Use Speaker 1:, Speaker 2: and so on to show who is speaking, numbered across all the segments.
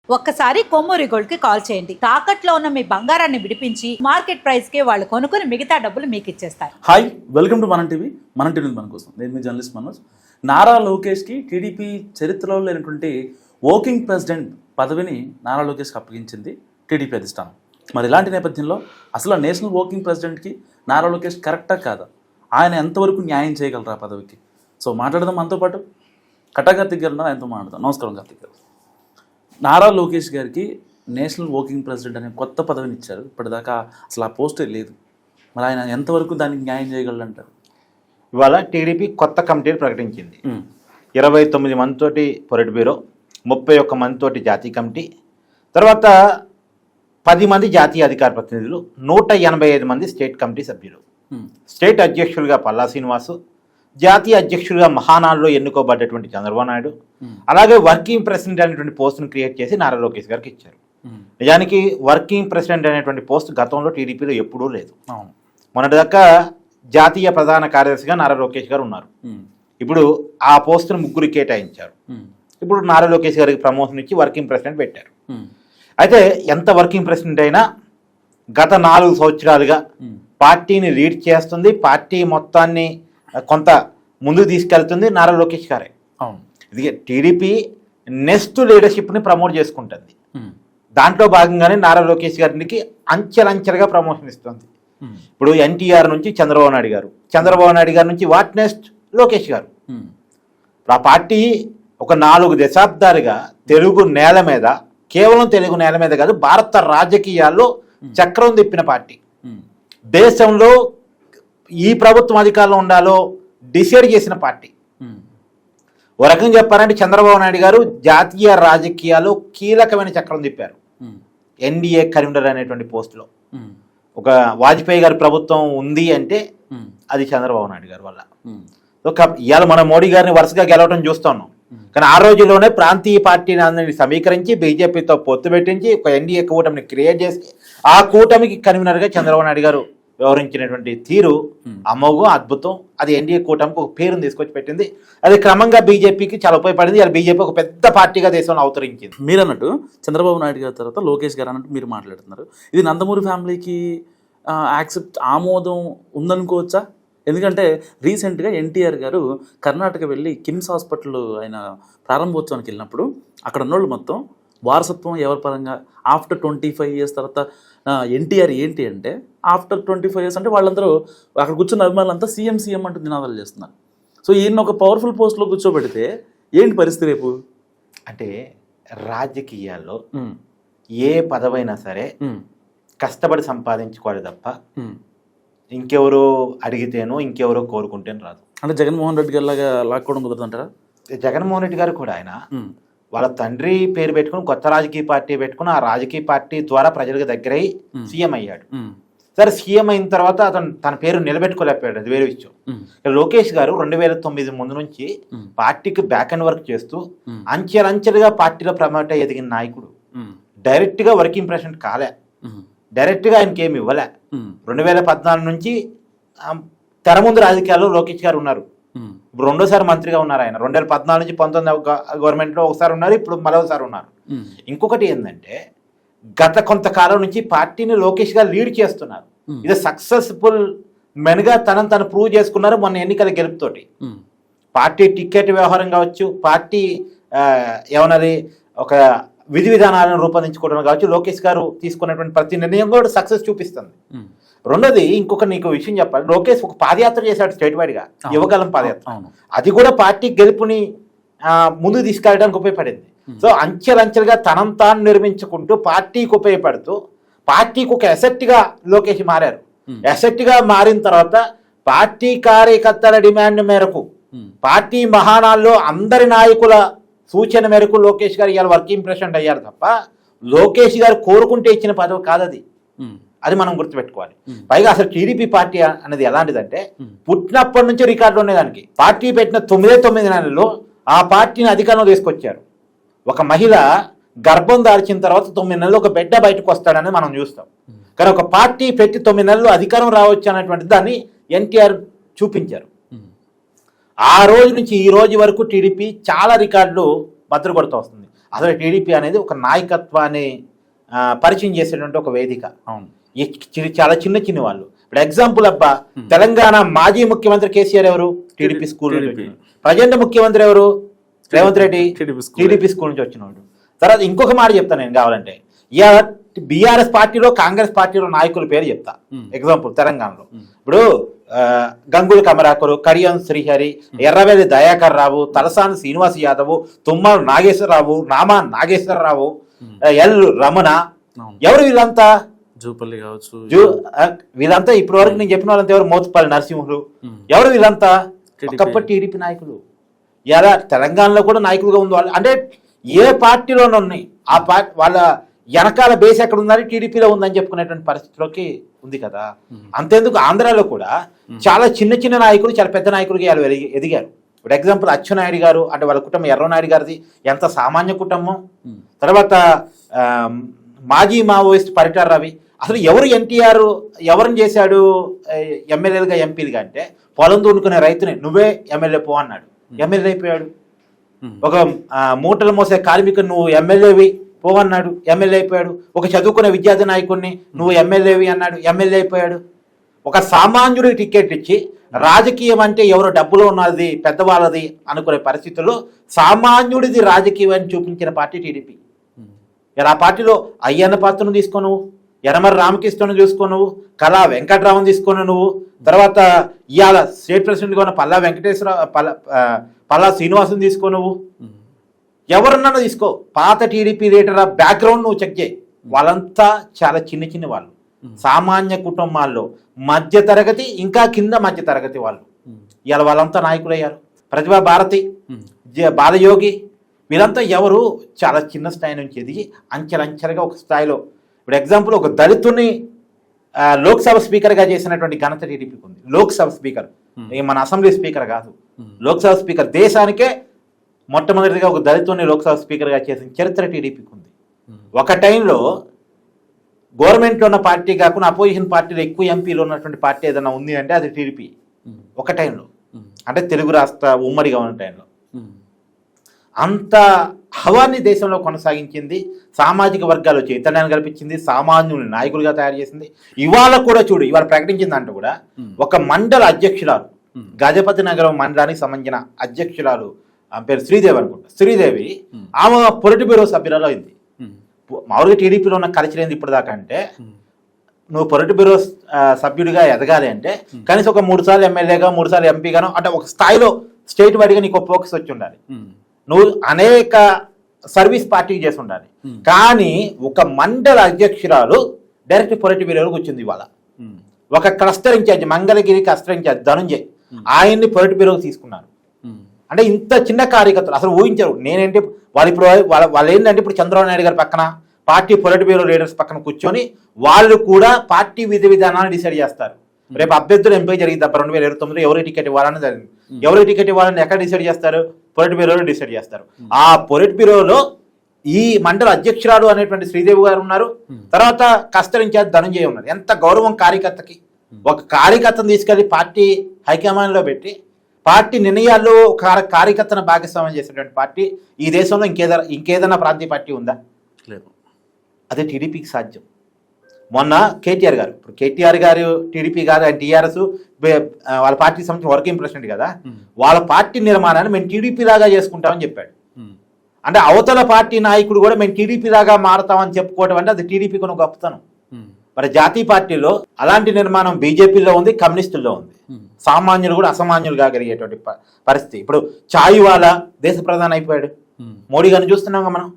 Speaker 1: ఒక్కసారి కొమ్మూరి గోల్డ్ కి కాల్ చేయండి. తాకట్లో ఉన్న మీ బంగారాన్ని విడిపించి మార్కెట్ ప్రైస్ కి వాళ్ళు కొనుక్కుని మిగతా డబ్బులు మీకు ఇచ్చేస్తారు.
Speaker 2: హాయ్, వెల్కమ్ టు మన టీవీ మన కోసం. నేను మీ జర్నలిస్ట్ మనోజ్. నారా లోకేష్కి టీడీపీ చరిత్రలో లేనటువంటి వర్కింగ్ ప్రెసిడెంట్ పదవిని నారా లోకేష్కి అప్పగించింది టీడీపీ అధిష్టానం. మరి ఇలాంటి నేపథ్యంలో అసలు నేషనల్ వర్కింగ్ ప్రెసిడెంట్కి నారా లోకేష్ కరెక్టా కాదా, ఆయన ఎంతవరకు న్యాయం చేయగలరా పదవికి? సో మాట్లాడదాం. మనతో పాటు కార్తీక్ గారు ఉన్నారు, ఆయనతో మాట్లాడదాం. నమస్కారం కార్తీక్ గారు. నారా లోకేష్ గారికి నేషనల్ వర్కింగ్ ప్రెసిడెంట్ అనే కొత్త పదవిని ఇచ్చారు. ఇప్పటిదాకా అసలు ఆ పోస్టే లేదు. మరి ఆయన ఎంతవరకు దానికి న్యాయం చేయగలరంటారు?
Speaker 3: ఇవాళ టీడీపీ కొత్త కమిటీని ప్రకటించింది. 29 మందితోటి పొలిట్ బ్యూరో, 31 మందితోటి జాతీయ కమిటీ, తర్వాత 10 మంది జాతీయ అధికార ప్రతినిధులు, 185 మంది స్టేట్ కమిటీ సభ్యులు. స్టేట్ అధ్యక్షులుగా పల్లా శ్రీనివాసు, జాతీయ అధ్యక్షుడిగా మహానాడులో ఎన్నుకోబడ్డటువంటి చంద్రబాబు నాయుడు, అలాగే వర్కింగ్ ప్రెసిడెంట్ అనేటువంటి పోస్టును క్రియేట్ చేసి నారా లోకేష్ గారికి ఇచ్చారు. నిజానికి వర్కింగ్ ప్రెసిడెంట్ అనేటువంటి పోస్ట్ గతంలో టీడీపీలో ఎప్పుడూ లేదు. మొన్నటిదాకా జాతీయ ప్రధాన కార్యదర్శిగా నారా లోకేష్ గారు ఉన్నారు. ఇప్పుడు ఆ పోస్టును 3 కేటాయించారు. ఇప్పుడు నారా లోకేష్ గారికి ప్రమోషన్ ఇచ్చి వర్కింగ్ ప్రెసిడెంట్ పెట్టారు. అయితే ఎంత వర్కింగ్ ప్రెసిడెంట్ అయినా గత 4 సంవత్సరాలుగా పార్టీని లీడ్ చేస్తుంది, పార్టీ మొత్తాన్ని కొంత ముందుకు తీసుకెళ్తుంది నారా లోకేష్ గారే. ఇది టీడీపీ నెక్స్ట్ లీడర్షిప్ని ప్రమోట్ చేసుకుంటుంది. దాంట్లో భాగంగానే నారా లోకేష్ గారికి అంచెలంచెలుగా ప్రమోషన్ ఇస్తుంది. ఇప్పుడు ఎన్టీఆర్ నుంచి చంద్రబాబు నాయుడు గారు, చంద్రబాబు నాయుడు గారి నుంచి వాట్ నెక్స్ట్ లోకేష్ గారు. ఆ పార్టీ ఒక 4 దశాబ్దాలుగా తెలుగు నేల మీద, కేవలం తెలుగు నేల మీద కాదు, భారత రాజకీయాల్లో చక్రం తిప్పిన పార్టీ. దేశంలో ఈ ప్రభుత్వం అధికారంలో ఉండాలో డిసైడ్ చేసిన పార్టీ. ఓ రకంగా చెప్పారంటే చంద్రబాబు నాయుడు గారు జాతీయ రాజకీయాల్లో కీలకమైన చక్రం తిప్పారు. ఎన్డీఏ కన్వీనర్ అనేటువంటి పోస్టులో ఒక వాజ్పేయి గారి ప్రభుత్వం ఉంది అంటే అది చంద్రబాబు నాయుడు గారి వల్ల. ఇవాళ మన మోడీ గారిని వరుసగా గెలవడం చూస్తున్నాం. కానీ ఆ రోజుల్లోనే ప్రాంతీయ పార్టీని అందరినీ సమీకరించి బీజేపీతో పొత్తు పెట్టించి ఒక ఎన్డీఏ కూటమిని క్రియేట్ చేసి ఆ కూటమికి కన్వీనర్గా చంద్రబాబు నాయుడు గారు వ్యవహరించినటువంటి తీరు అమోఘం, అద్భుతం. అది ఎన్డీఏ కూటమికి ఒక పేరును తీసుకొచ్చి పెట్టింది. అది క్రమంగా బీజేపీకి చాలా ఉపయోగపడింది. అది బీజేపీ ఒక పెద్ద పార్టీగా దేశంలో అవతరించింది.
Speaker 2: మీరు అన్నట్టు చంద్రబాబు నాయుడు గారి తర్వాత లోకేష్ గారు అన్నట్టు మీరు మాట్లాడుతున్నారు. ఇది నందమూరి ఫ్యామిలీకి ఆమోదం ఉందనుకోవచ్చా? ఎందుకంటే రీసెంట్గా ఎన్టీఆర్ గారు కర్ణాటక వెళ్ళి కిమ్స్ హాస్పిటల్ ఆయన ప్రారంభోత్సవానికి వెళ్ళినప్పుడు అక్కడ ఉన్నోళ్ళు మొత్తం వారసత్వం ఎవరి పరంగా ఆఫ్టర్ 25 ఇయర్స్ తర్వాత ఎన్టీఆర్ ఏంటి అంటే ఆఫ్టర్ 25 ఇయర్స్ అంటే వాళ్ళందరూ అక్కడ కూర్చున్న అభిమానులంతా సీఎం అంటూ నినాదాలు చేస్తున్నారు. సో ఈయన ఒక పవర్ఫుల్ పోస్ట్లో కూర్చోబెడితే ఏంటి పరిస్థితి రేపు?
Speaker 3: అంటే రాజకీయాల్లో ఏ పదవైనా సరే కష్టపడి సంపాదించుకోవాలి తప్ప ఇంకెవరో అడిగితేనో ఇంకెవరో కోరుకుంటేనో రాదు.
Speaker 2: అంటే జగన్మోహన్ రెడ్డి గారి లాగా లాక్కోవడం కుదరదంటారా?
Speaker 3: జగన్మోహన్ రెడ్డి గారు కూడా ఆయన వాళ్ళ తండ్రి పేరు పెట్టుకుని కొత్త రాజకీయ పార్టీ పెట్టుకుని ఆ రాజకీయ పార్టీ ద్వారా ప్రజలకు దగ్గరై సీఎం అయ్యాడు. సరే, సీఎం అయిన తర్వాత అతను తన పేరు నిలబెట్టుకోలేకపోయాడు, అది వేరే విషయం. లోకేష్ గారు 2009 ముందు నుంచి పార్టీకి బ్యాక్ అండ్ వర్క్ చేస్తూ అంచెలంచెలుగా పార్టీలో ప్రమోట్ అయ్యి ఎదిగిన నాయకుడు. డైరెక్ట్గా వర్కింగ్ ప్రెసిడెంట్ కాలే, డైరెక్ట్గా ఆయనకి ఏమి ఇవ్వలే. 2014 నుంచి తెర ముందు రాజకీయాల్లో లోకేష్ గారు ఉన్నారు. ఇప్పుడు 2వ మంత్రిగా ఉన్నారు ఆయన. 2014 నుంచి 19 గవర్నమెంట్లో ఒకసారి ఉన్నారు, ఇప్పుడు మరోసారి ఉన్నారు. ఇంకొకటి ఏంటంటే గత కొంతకాలం నుంచి పార్టీని లోకేష్ గారు లీడ్ చేస్తున్నారు. ఇది సక్సెస్ఫుల్ మెన్గా తను ప్రూవ్ చేసుకున్నారు మొన్న ఎన్నికల గెలుపుతోటి. పార్టీ టికెట్ వ్యవహారం కావచ్చు, పార్టీ ఏమన్నది ఒక విధి విధానాలను రూపొందించుకోవడం కావచ్చు, లోకేష్ గారు తీసుకున్నటువంటి ప్రతి నిర్ణయం కూడా సక్సెస్ చూపిస్తుంది. రెండోది, ఇంకొక నీకు విషయం చెప్పాలి. లోకేష్ ఒక పాదయాత్ర చేశాడు స్టేట్ వైడ్గా, యువగలం పాదయాత్ర. అది కూడా పార్టీ గెలుపుని ముందుకు తీసుకెళ్ళడానికి ఉపయోగపడింది. సో అంచెలంచెలుగా తనంతాను తాను నిర్మించుకుంటూ పార్టీకి ఉపయోగపడుతూ పార్టీకి ఒక అసెట్గా లోకేష్ మారారు. అసెట్గా మారిన తర్వాత పార్టీ కార్యకర్తల డిమాండ్ మేరకు, పార్టీ మహానాల్లో అందరి నాయకుల సూచన మేరకు లోకేష్ గారు ఇవాళ వర్కింగ్ ప్రెసిడెంట్ అయ్యారు తప్ప లోకేష్ గారు కోరుకుంటే ఇచ్చిన పదవి కాదది. అది మనం గుర్తుపెట్టుకోవాలి. పైగా అసలు టీడీపీ పార్టీ అనేది ఎలాంటిదంటే పుట్టినప్పటి నుంచి రికార్డులు ఉండేదానికి. పార్టీ పెట్టిన 9 నెలల్లో ఆ పార్టీని అధికారంలో తీసుకొచ్చారు. ఒక మహిళ గర్భం దాల్చిన తర్వాత 9 నెలలు ఒక బిడ్డ బయటకు వస్తాడని మనం చూస్తాం. కానీ ఒక పార్టీ పెట్టి 9 నెలలు అధికారం రావచ్చు అనేటువంటి దాన్ని ఎన్టీఆర్ చూపించారు. ఆ రోజు నుంచి ఈ రోజు వరకు టీడీపీ చాలా రికార్డులు బద్దలు కొడుతూ వస్తుంది. అసలు టీడీపీ అనేది ఒక నాయకత్వాన్ని పరిచయం చేసేటువంటి ఒక వేదిక.
Speaker 2: అవును.
Speaker 3: చాలా చిన్న చిన్న వాళ్ళు. ఇప్పుడు ఎగ్జాంపుల్ అబ్బా, తెలంగాణ మాజీ ముఖ్యమంత్రి కేసీఆర్ ఎవరు? TDP school. ప్రజెంట్ ముఖ్యమంత్రి ఎవరు? రేవంత్ రెడ్డి. టీడీపీ స్కూల్ నుంచి వచ్చినవాడు. తర్వాత ఇంకొక మాట చెప్తాను నేను కావాలంటే, బీఆర్ఎస్ పార్టీలో కాంగ్రెస్ పార్టీలో నాయకుల పేరు చెప్తా. ఎగ్జాంపుల్ తెలంగాణలో ఇప్పుడు గంగుల కమరాకరు, కడియం శ్రీహరి, ఎర్రవెల్లి దయాకర్ రావు, తలసాని శ్రీనివాస్ యాదవ్, తుమ్మల నాగేశ్వరరావు, నామా నాగేశ్వరరావు, ఎల్ రమణ, ఎవరు వీళ్ళంతా?
Speaker 2: జూపల్లి కావచ్చు.
Speaker 3: వీళ్ళంతా ఇప్పటి వరకు నేను చెప్పిన వాళ్ళంతా ఎవరు? మోత్పల్లి నరసింహులు. ఎవరు వీళ్ళంతా? ఒకప్పటి టీడీపీ నాయకులు. ఇలా తెలంగాణలో కూడా నాయకులుగా ఉంది వాళ్ళు. అంటే ఏ పార్టీలోనే ఉన్నాయి ఆ పార్టీ వాళ్ళ వెనకాల బేస్ ఎక్కడ ఉందని టీడీపీలో ఉందని చెప్పుకునేటువంటి పరిస్థితిలోకి ఉంది కదా. అంతేందుకు ఆంధ్రాలో కూడా చాలా చిన్న చిన్న నాయకులు చాలా పెద్ద నాయకులుగా ఎదిగారు. ఇప్పుడు ఎగ్జాంపుల్ అచ్చెన్నాయుడు గారు, అంటే వాళ్ళ కుటుంబం ఎర్రనాయుడు గారిది ఎంత సామాన్య కుటుంబం. తర్వాత మాజీ మావోయిస్ట్ పరిటాల రవి. అసలు ఎవరు ఎన్టీఆర్ ఎవరిని చేశాడు ఎమ్మెల్యేలుగా ఎంపీలుగా అంటే, పొలం దూనుకునే రైతుని నువ్వే ఎమ్మెల్యే పో అన్నాడు, ఎమ్మెల్యే అయిపోయాడు. ఒక మూటలు మోసే కార్మికుని నువ్వు ఎమ్మెల్యేవి పో అన్నాడు, ఎమ్మెల్యే అయిపోయాడు. ఒక చదువుకునే విద్యార్థి నాయకుడిని నువ్వు ఎమ్మెల్యేవి అన్నాడు, ఎమ్మెల్యే అయిపోయాడు. ఒక సామాన్యుడికి టికెట్ ఇచ్చి రాజకీయం అంటే ఎవరు డబ్బులో ఉన్నది పెద్దవాళ్ళది అనుకునే పరిస్థితుల్లో సామాన్యుడిది రాజకీయం అని చూపించిన పార్టీ టీడీపీ. ఇలా ఆ పార్టీలో అయ్యన్న పాత్రను తీసుకొని నువ్వు, యనమల రామకృష్ణను చూసుకో నువ్వు, కళా వెంకట్రావును తీసుకొని నువ్వు, తర్వాత ఇవాళ స్టేట్ ప్రెసిడెంట్గా ఉన్న పల్లా శ్రీనివాసుని తీసుకో నువ్వు, ఎవరన్నా తీసుకో. పాత టీడీపీ లీడర్ బ్యాక్గ్రౌండ్ నువ్వు చెక్ చేయి. వాళ్ళంతా చాలా చిన్న చిన్న వాళ్ళు, సామాన్య కుటుంబాల్లో మధ్య తరగతి, ఇంకా కింద మధ్య తరగతి వాళ్ళు. ఇవాళ వాళ్ళంతా నాయకులయ్యారు. ప్రతిభా భారతి, బాలయోగి, వీళ్ళంతా ఎవరు? చాలా చిన్న స్థాయి నుంచి ఎదిగి అంచెలంచెలుగా ఒక స్థాయిలో. ఇప్పుడు ఎగ్జాంపుల్ ఒక దళితుని లోక్సభ స్పీకర్గా చేసినటువంటి ఘనత టీడీపీకి ఉంది. లోక్సభ స్పీకర్, మన అసెంబ్లీ స్పీకర్ కాదు, లోక్సభ స్పీకర్. దేశానికే మొట్టమొదటిగా ఒక దళితుని లోక్సభ స్పీకర్గా చేసిన చరిత్ర టీడీపీకి ఉంది. ఒక టైంలో గవర్నమెంట్లో ఉన్న పార్టీ కాకుండా అపోజిషన్ పార్టీలో ఎక్కువ ఎంపీలు ఉన్నటువంటి పార్టీ ఏదైనా ఉంది అంటే అది టీడీపీ. ఒక టైంలో, అంటే తెలుగు రాష్ట్ర ఉమ్మడిగా ఉన్న టైంలో అంత హవాన్ని దేశంలో కొనసాగించింది. సామాజిక వర్గాలు చైతన్యాన్ని కల్పించింది, సామాన్యుని నాయకులుగా తయారు చేసింది. ఇవాళ కూడా చూడు, ఇవాళ ప్రకటించిందంటే కూడా ఒక మండల అధ్యక్షురాలు, గజపతి నగరం మండలానికి సంబంధించిన అధ్యక్షురాలు, ఆమె పేరు శ్రీదేవి అనుకుంటా. శ్రీదేవి ఆమె పొలిట్ బ్యూరో సభ్యురాలు అయింది. మామూలుగా టీడీపీలో ఉన్న కల్చర్ ఏంది ఇప్పటిదాకా అంటే, నువ్వు పొలిట్ బ్యూరో సభ్యుడిగా ఎదగాలి అంటే కనీసం ఒక 3 సార్లు ఎమ్మెల్యేగా, 3 సార్లు ఎంపీగానో, అంటే ఒక స్థాయిలో స్టేట్ వైడ్గా నీకు ఒక ఫోకస్ వచ్చి ఉండాలి. నువ్వు అనేక సర్వీస్ పార్టీకి చేసి ఉండాలి. కానీ ఒక మండల అధ్యక్షురాలు డైరెక్ట్ పొలిట్ బ్యూరోకి వచ్చింది. ఇవాళ ఒక cluster incharge, Mangalagiri cluster incharge Dhananjay, ఆయన్ని పొలిట్ బ్యూరోకి తీసుకున్నారు. అంటే ఇంత చిన్న కార్యకర్తలు అసలు ఊహించరు. నేనేంటి వాళ్ళు ఇప్పుడు వాళ్ళు ఏంటంటే, ఇప్పుడు చంద్రబాబు నాయుడు గారి పక్కన పార్టీ పొలిట్ బ్యూరో లీడర్స్ పక్కన కూర్చొని వాళ్ళు కూడా పార్టీ విధి విధానాన్ని డిసైడ్ చేస్తారు. రేపు అభ్యర్థులు ఎంపీ జరిగింది 2029లో ఎవరికి టికెట్ ఇవ్వాలని జరిగింది. ఎవరికి టికెట్ ఇవ్వాలని ఎక్కడ డిసైడ్ చేస్తారు? పొలిట్ బ్యూరోలో డిసైడ్ చేస్తారు. ఆ పొలిట్ బ్యూరోలో ఈ మండల అధ్యక్షురాలు అనేటువంటి శ్రీదేవి గారు ఉన్నారు. తర్వాత కస్తరించారు ధనంజయ ఉన్నారు. ఎంత గౌరవం కార్యకర్తకి. ఒక కార్యకర్తను తీసుకెళ్లి పార్టీ హైకమాండ్లో పెట్టి పార్టీ నిర్ణయాల్లో కార్యకర్తను భాగస్వామ్యం చేసేటువంటి పార్టీ ఈ దేశంలో ఇంకేదైనా ప్రాంతీయ పార్టీ ఉందా?
Speaker 2: లేదు.
Speaker 3: అదే టీడీపీకి సాధ్యం. మొన్న కేటీఆర్ గారు, ఇప్పుడు కేటీఆర్ గారు టీడీపీ కాదు, ఆయన టీఆర్ఎస్ వాళ్ళ పార్టీకి సంబంధించిన వర్కింగ్ ప్రెసిడెంట్ కదా, వాళ్ళ పార్టీ నిర్మాణాన్ని మేము టీడీపీ లాగా చేసుకుంటామని చెప్పాడు. అంటే అవతల పార్టీ నాయకుడు కూడా మేము టీడీపీ లాగా మారతామని చెప్పుకోవడం అంటే అది టీడీపీ కొను గొప్పతనం. మరి జాతీయ పార్టీలో అలాంటి నిర్మాణం బీజేపీలో ఉంది, కమ్యూనిస్టుల్లో ఉంది. సామాన్యులు కూడా అసామాన్యులుగా కలిగేటువంటి పరిస్థితి. ఇప్పుడు చాయ్ వాలా దేశ ప్రధాని అయిపోయాడు, మోడీ గారిని చూస్తున్నాం మనం.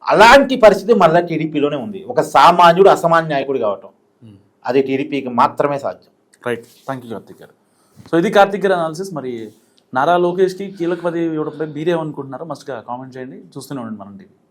Speaker 3: అలాంటి పరిస్థితి మళ్ళీ టీడీపీలోనే ఉంది. ఒక సామాన్యుడు అసామాన్య నాయకుడు కావటం అది టీడీపీకి మాత్రమే సాధ్యం.
Speaker 2: రైట్, థ్యాంక్ యూ కార్తిక్ గారు. సో ఇది కార్తిక్ గారు అనాలిసిస్. మరి నారా లోకేష్కి కీలక పదవి ఇవ్వడంపై మీరేమనుకుంటున్నారో మస్ట్గా కామెంట్ చేయండి. చూస్తూనే ఉండండి మనం టీవీ.